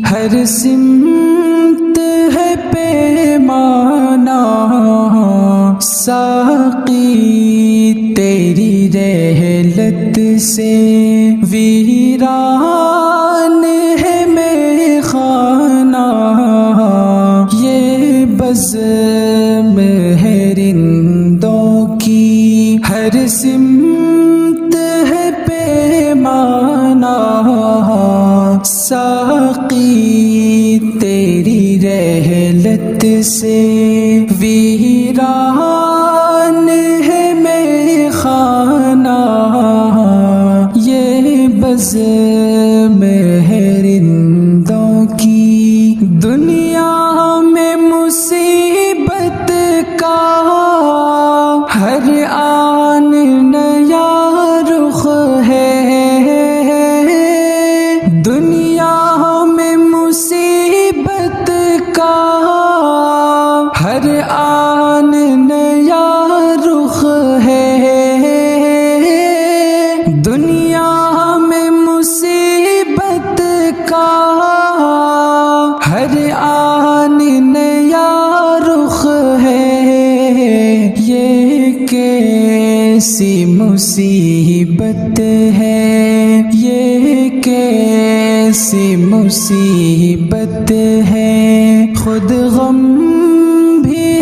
ہر سمت ہے پیمانہ ساقی تیری رحلت سے، ویران ہے میرے خانہ یہ بزم ہے رندوں کی، ہر سمت ہے پیمانہ ساقی تیری رحلت سے، ویران ہے میرے خانہ یہ بزم ہے رندوں کی۔ دنیا میں مصیبت کا ہر آن نیا رخ ہے، دنیا میں مصیبت کا ہر آن نیا رخ ہے، دنیا میں مصیبت کا ہر آن نیا رخ ہے، یہ کیسی مصیبت ہے، یہ کیسی مصیبت ہے، خود غم